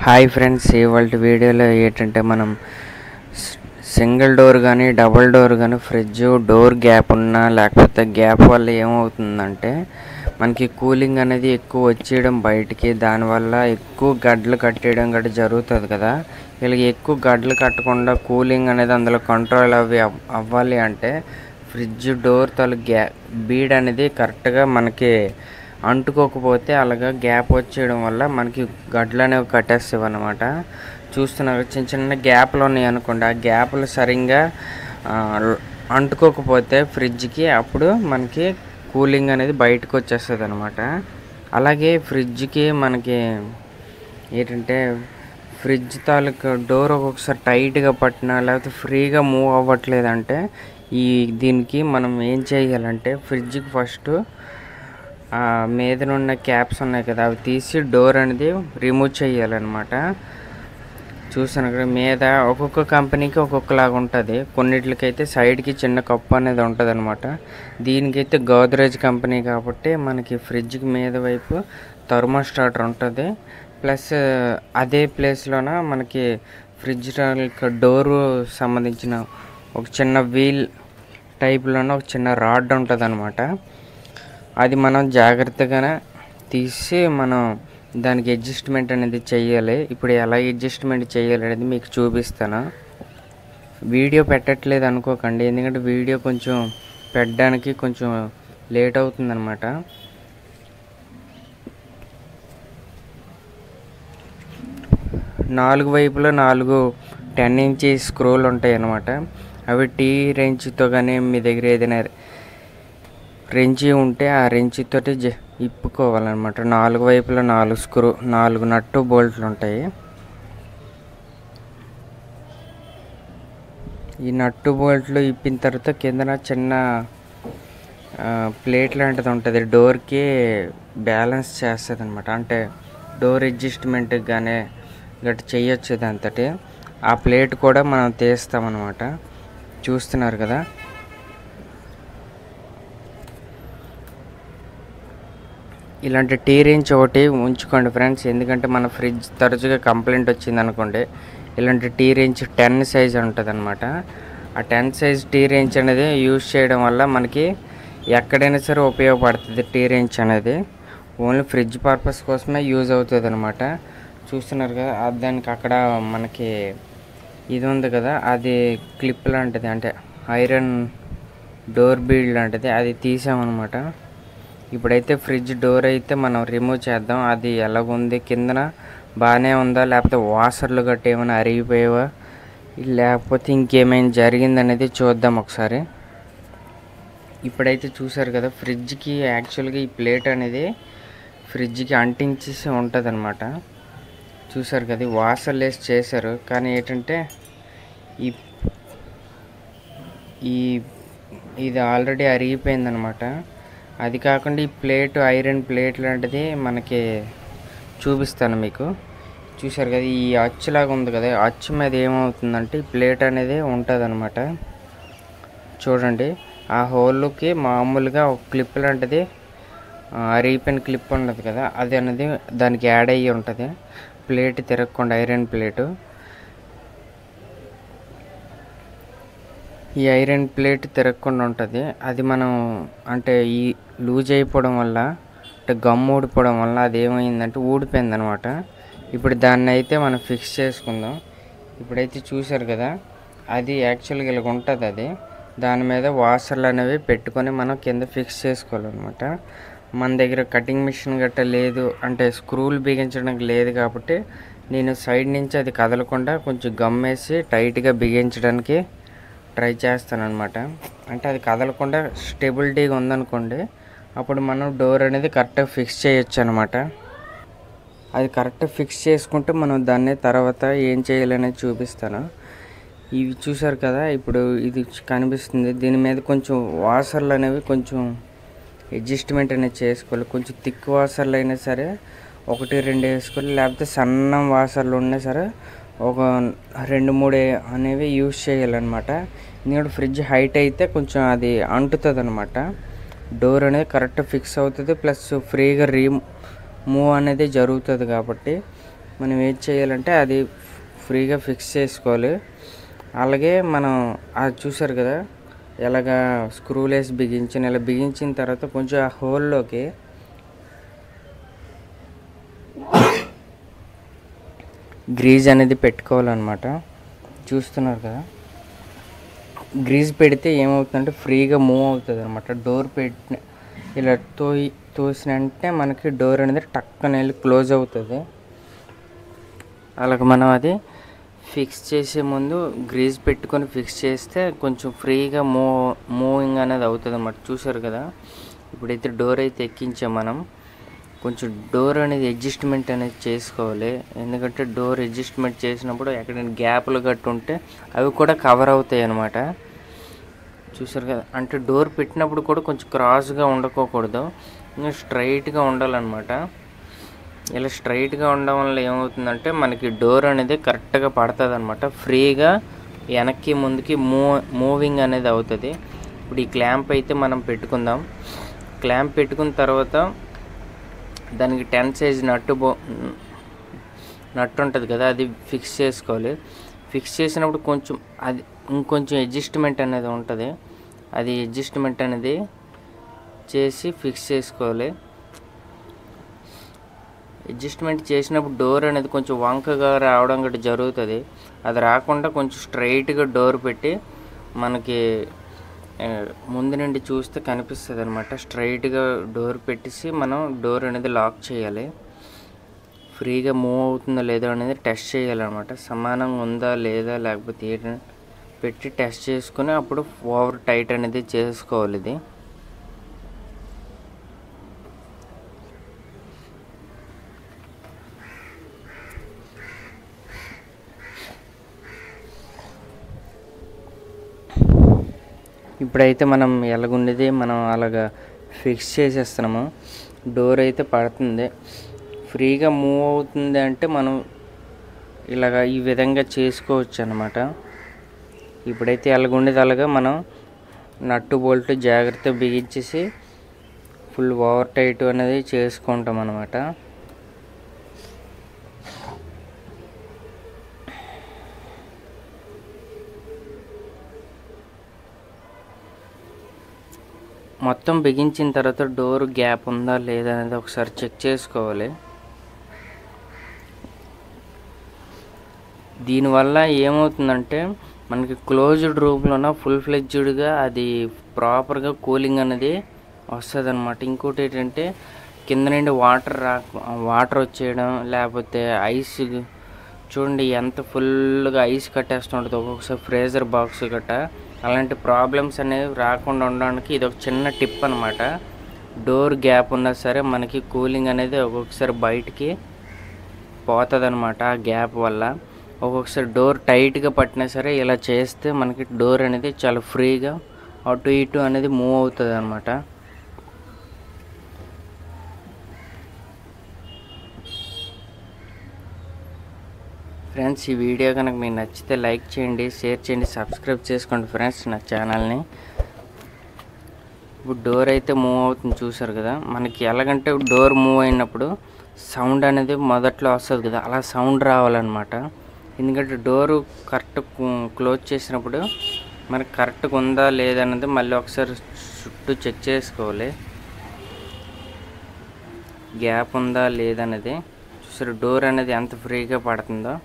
Hi friends, ఇవాళ వీడియోలో ఏంటంటే మనం సింగిల్ డోర్ కానీ డబుల్ డోర్ కానీ ఫ్రిడ్జ్ డోర్ గ్యాప్ ఉన్నా లేకపోతే గ్యాప్ వల్ల ఏమవుతుందంటే మనకి కూలింగ్ అనేది ఎక్కువ వచ్చేయడం బయటికి, దానివల్ల ఎక్కువ గడ్డలు కట్టేయడం గట్రా జరుగుతుంది కదా. వీళ్ళకి ఎక్కువ గడ్డలు కట్టకుండా కూలింగ్ అనేది అందులో కంట్రోల్ అవ్వాలి అంటే ఫ్రిడ్జ్ డోర్ బీడ్ అనేది కరెక్ట్గా మనకి అంటుకోకపోతే అలాగా గ్యాప్ వచ్చేయడం వల్ల మనకి గడ్డలు అనేవి కట్టేస్తాయి అన్నమాట. చూస్తున్నారు చిన్న చిన్న గ్యాప్లు ఉన్నాయి అనుకోండి, ఆ గ్యాప్లు సరిగ్గా అంటుకోకపోతే ఫ్రిడ్జ్కి అప్పుడు మనకి కూలింగ్ అనేది బయటకు వచ్చేస్తుంది అనమాట. అలాగే ఫ్రిడ్జ్కి మనకి ఏంటంటే ఫ్రిడ్జ్ తాలూకు డోర్ ఒక్కొక్కసారి టైట్గా పట్టినా లేకపోతే ఫ్రీగా మూవ్ అవ్వట్లేదంటే దీనికి మనం ఏం చేయాలంటే ఫ్రిడ్జ్కి ఫస్ట్ మీదనున్న క్యాప్స్ ఉన్నాయి కదా, అవి తీసి డోర్ అనేది రిమూవ్ చేయాలన్నమాట. చూసాను కదా, మీద ఒక్కొక్క కంపెనీకి ఒక్కొక్కలాగా ఉంటుంది. కొన్నిటికైతే సైడ్కి చిన్న కప్పు అనేది ఉంటుంది అనమాట. దీనికైతే గోద్రేజ్ కంపెనీ కాబట్టి మనకి ఫ్రిడ్జ్కి మీద వైపు థర్మోస్టాటర్ ఉంటుంది. ప్లస్ అదే ప్లేస్లోన మనకి ఫ్రిడ్జ్ డోరు సంబంధించిన ఒక చిన్న వీల్ టైప్లోనే ఒక చిన్న రాడ్ ఉంటుంది అనమాట. అది మనం జాగ్రత్తగా తీసి మనం దానికి అడ్జస్ట్మెంట్ అనేది చేయాలి. ఇప్పుడు ఎలా అడ్జస్ట్మెంట్ చేయాలి అనేది మీకు చూపిస్తాను. వీడియో పెట్టట్లేదు అనుకోకండి, ఎందుకంటే వీడియో కొంచెం పెట్టడానికి కొంచెం లేట్ అవుతుందన్నమాట. నాలుగు వైపులో 10 ఇంచ్ స్క్రూలు ఉంటాయి అన్నమాట. అవి టీ రెంచ్తో కానీ మీ దగ్గర ఏదైనా రెంచి ఉంటే ఆ రెంచితోటి ఇప్పుకోవాలన్నమాట. 4 వైపులా 4 నట్టు బోల్ట్లు ఉంటాయి. ఈ నట్టు బోల్ట్లు ఇప్పిన తర్వాత కిందన చిన్న ప్లేట్ లాంటిది ఉంటుంది, డోర్కి బ్యాలెన్స్ చేస్తుంది అనమాట. అంటే డోర్ అడ్జస్ట్మెంట్కి కానీ గట్రా చేయొచ్చు దాంతో. ఆ ప్లేట్ కూడా మనం తీస్తామన్నమాట. చూస్తున్నారు కదా, ఇలాంటి టీ రేంజ్ ఒకటి ఉంచుకోండి ఫ్రెండ్స్. ఎందుకంటే మన ఫ్రిడ్జ్ తరచుగా కంప్లైంట్ వచ్చింది అనుకోండి, ఇలాంటి టీ రేంజ్ 10 సైజ్ ఉంటుంది అనమాట. ఆ 10 సైజ్ టీ రేంజ్ అనేది యూజ్ చేయడం వల్ల మనకి ఎక్కడైనా సరే ఉపయోగపడుతుంది. టీ రేంజ్ అనేది ఓన్లీ ఫ్రిడ్జ్ పర్పస్ కోసమే యూజ్ అవుతుంది అనమాట. చూస్తున్నారు కదా, దానికి అక్కడ మనకి ఇది ఉంది కదా, అది క్లిప్ లాంటిది, అంటే ఐరన్ డోర్ బీడ్ లాంటిది, అది తీసామన్నమాట. ఇప్పుడైతే ఫ్రిడ్జ్ డోర్ అయితే మనం రిమూవ్ చేద్దాం. అది ఎలాగుంది, కిందన బాగానే ఉందా లేకపోతే వాషర్లు గట్రా ఏమైనా అరిగిపోయావా లేకపోతే ఇంకేమైనా జరిగిందనేది చూద్దాం ఒకసారి. ఇప్పుడైతే చూసారు కదా, ఫ్రిడ్జ్కి యాక్చువల్గా ఈ ప్లేట్ అనేది ఫ్రిడ్జ్కి అంటించేసి ఉంటుంది అనమాట. చూసారు కదా, వాషర్లు వేసి చేశారు, కానీ ఏంటంటే ఇది ఆల్రెడీ అరిగిపోయిందనమాట. అది కాకుండా ఈ ప్లేట్ ఐరన్ ప్లేట్ లాంటిది మనకి చూపిస్తాను మీకు. చూసారు కదా, ఈ అచ్చులాగా ఉంది కదా, అచ్చు మీద ఏమవుతుందంటే ఈ ప్లేట్ అనేది ఉంటుంది అనమాట. చూడండి, ఆ హోల్కి మామూలుగా ఒక క్లిప్ లాంటిది అరిగిపోయిన క్లిప్ ఉండదు కదా, అది అనేది దానికి యాడ్ అయ్యి ఉంటుంది. ప్లేట్ తిరగకుండా ఐరన్ ప్లేటు, ఈ ఐరన్ ప్లేట్ తిరగకుండా ఉంటుంది. అది మనం అంటే ఈ లూజ్ అయిపోవడం వల్ల, అంటే గమ్ ఊడిపోవడం వల్ల అది ఏమైందంటే ఊడిపోయింది అనమాట. ఇప్పుడు దాన్ని అయితే మనం ఫిక్స్ చేసుకుందాం. ఇప్పుడైతే చూసారు కదా, అది యాక్చువల్గా ఇలా ఉంటుంది. అది దాని మీద వాషర్లు అనేవి పెట్టుకొని మనం కింద ఫిక్స్ చేసుకోవాలన్నమాట. మన దగ్గర కటింగ్ మిషన్ గట్రా లేదు, అంటే స్క్రూలు బిగించడానికి లేదు కాబట్టి నేను సైడ్ నుంచి అది కదలకుండా కొంచెం గమ్ వేసి టైట్గా బిగించడానికి ట్రై చేస్తాను అనమాట. అంటే అది కదలకుండా స్టెబిలిటీగా ఉందనుకోండి, అప్పుడు మనం డోర్ అనేది కరెక్ట్గా ఫిక్స్ చేయొచ్చు అనమాట. అది కరెక్ట్గా ఫిక్స్ చేసుకుంటే మనం దాన్ని తర్వాత ఏం చేయాలనేది చూపిస్తాను. ఇవి చూసారు కదా, ఇప్పుడు ఇది కనిపిస్తుంది, దీని మీద కొంచెం వాషర్లు అనేవి కొంచెం అడ్జస్ట్మెంట్ అనేది చేసుకోవాలి. కొంచెం థిక్ వాషర్లు అయినా సరే 1-2 వేసుకోవాలి, లేకపోతే సన్న వాషర్లు ఉన్నా సరే ఒక 2-3 అనేవి యూజ్ చేయాలన్నమాట. ఎందుకంటే ఫ్రిడ్జ్ హైట్ అయితే కొంచెం అది అంటుతుంది అనమాట. డోర్ అనేది కరెక్ట్ ఫిక్స్ అవుతుంది, ప్లస్ ఫ్రీగా మూవ్ అనేది జరుగుతుంది కాబట్టి మనం ఏం చేయాలంటే అది ఫ్రీగా ఫిక్స్ చేసుకోవాలి. అలాగే మనం అది చూసారు కదా ఎలాగా స్క్రూలు వేసి ఇలా బిగించిన తర్వాత కొంచెం ఆ హోల్లోకి గ్రీజ్ అనేది పెట్టుకోవాలన్నమాట. చూస్తున్నారు కదా, గ్రీజ్ పెడితే ఏమవుతుందంటే ఫ్రీగా మూవ్ అవుతుంది అనమాట. డోర్ పెట్టిన ఇలా తోసిన వెంటనే మనకి డోర్ అనేది టక్కన వెళ్ళి క్లోజ్ అవుతుంది. అలాగే మనం అది ఫిక్స్ చేసే ముందు గ్రీజ్ పెట్టుకొని ఫిక్స్ చేస్తే కొంచెం ఫ్రీగా మూవింగ్ అనేది అవుతుంది అన్నమాట. చూసారు కదా, ఇప్పుడైతే డోర్ అయితే ఎక్కించాం. మనం కొంచెం డోర్ అనేది అడ్జస్ట్మెంట్ అనేది చేసుకోవాలి. ఎందుకంటే డోర్ అడ్జస్ట్మెంట్ చేసినప్పుడు ఎక్కడైనా గ్యాప్లు గట్టు ఉంటే అవి కూడా కవర్ అవుతాయి అన్నమాట. చూసారు కదా, అంటే డోర్ పెట్టినప్పుడు కూడా కొంచెం క్రాస్గా ఉండకూడదు, ఇంకా స్ట్రైట్గా ఉండాలన్నమాట. ఇలా స్ట్రైట్గా ఉండడం వల్ల ఏమవుతుందంటే మనకి డోర్ అనేది కరెక్ట్గా పడుతుంది అనమాట. ఫ్రీగా వెనక్కి ముందుకి మూవింగ్ అనేది అవుతుంది. ఇప్పుడు ఈ క్లాంప్ అయితే మనం పెట్టుకుందాం. క్లాంప్ పెట్టుకున్న తర్వాత దానికి 10 సైజ్ నట్టు ఉంటుంది కదా, అది ఫిక్స్ చేసుకోవాలి. ఫిక్స్ చేసినప్పుడు కొంచెం అది ఇంకొంచెం అడ్జస్ట్మెంట్ అనేది ఉంటుంది. అది అడ్జస్ట్మెంట్ అనేది చేసి ఫిక్స్ చేసుకోవాలి. అడ్జస్ట్మెంట్ చేసినప్పుడు డోర్ అనేది కొంచెం వంకగా రావడం గట్రా జరుగుతుంది. అది రాకుండా కొంచెం స్ట్రైట్గా డోర్ పెట్టి మనకి ముందు నుండి చూస్తే కనిపిస్తుంది అనమాట. స్ట్రైట్గా డోర్ పెట్టేసి మనం డోర్ అనేది లాక్ చేయాలి. ఫ్రీగా మూవ్ అవుతుందో లేదో అనేది టెస్ట్ చేయాలన్నమాట. సమానంగా ఉందా లేదా లేకపోతే ఏంటని పెట్టి టెస్ట్ చేసుకుని అప్పుడు ఓవర్ టైట్ అనేది చేసుకోవాలి. ఇది ఇప్పుడైతే మనం ఎలాగుండేది మనం అలాగా ఫిక్స్ చేసేస్తున్నాము. డోర్ అయితే పడుతుంది, ఫ్రీగా మూవ్ అవుతుంది అంటే మనం ఇలాగా ఈ విధంగా చేసుకోవచ్చు అన్నమాట. ఇప్పుడైతే ఎలాగుండేది అలాగా మనం నట్టు బోల్ట్ జాగ్రత్తగా బిగించేసి ఫుల్ ఓవర్ టైట్ అనేది చేసుకుంటాం అన్నమాట. మొత్తం బిగించిన తర్వాత డోర్ గ్యాప్ ఉందా లేదా అనేది ఒకసారి చెక్ చేసుకోవాలి. దీనివల్ల ఏమవుతుందంటే మనకి క్లోజ్డ్ రూమ్లోన ఫుల్ ఫ్లెడ్జ్డ్గా అది ప్రాపర్గా కూలింగ్ అనేది వస్తుంది అనమాట. ఇంకోటి ఏంటంటే కింద నుండి వాటర్ వచ్చేయడం, లేకపోతే ఐస్ చూడండి ఎంత ఫుల్గా ఐస్ కట్టేస్తుంటుంది ఒక్కొక్కసారి ఫ్రీజర్ బాక్స్ గట్ట. అలాంటి ప్రాబ్లమ్స్ అనేవి రాకుండా ఉండడానికి ఇది ఒక చిన్న టిప్ అనమాట. డోర్ గ్యాప్ ఉన్నా సరే మనకి కూలింగ్ అనేది ఒక్కొక్కసారి బయటికి పోతుంది అనమాట. ఆ గ్యాప్ వల్ల ఒక్కొక్కసారి డోర్ టైట్గా పట్టినా సరే ఇలా చేస్తే మనకి డోర్ అనేది చాలా ఫ్రీగా అటు ఇటు అనేది మూవ్ అవుతుంది అనమాట. ఫ్రెండ్స్, ఈ వీడియో కనుక మీకు నచ్చితే లైక్ చేయండి, షేర్ చేయండి, సబ్స్క్రైబ్ చేసుకోండి ఫ్రెండ్స్ నా ఛానల్ని. ఇప్పుడు డోర్ అయితే మూవ్ అవుతుంది చూసారు కదా. మనకి ఎలాగంటే డోర్ మూవ్ అయినప్పుడు సౌండ్ అనేది మొదట్లో వస్తుంది కదా, అలా సౌండ్ రావాలన్నమాట. ఎందుకంటే డోరు కరెక్ట్ క్లోజ్ చేసినప్పుడు మనకి కరెక్ట్గా ఉందా లేదన్నది మళ్ళీ ఒకసారి చుట్టూ చెక్ చేసుకోవాలి. గ్యాప్ ఉందా లేదన్నది చూసారు, డోర్ అనేది ఎంత ఫ్రీగా పడుతుందో.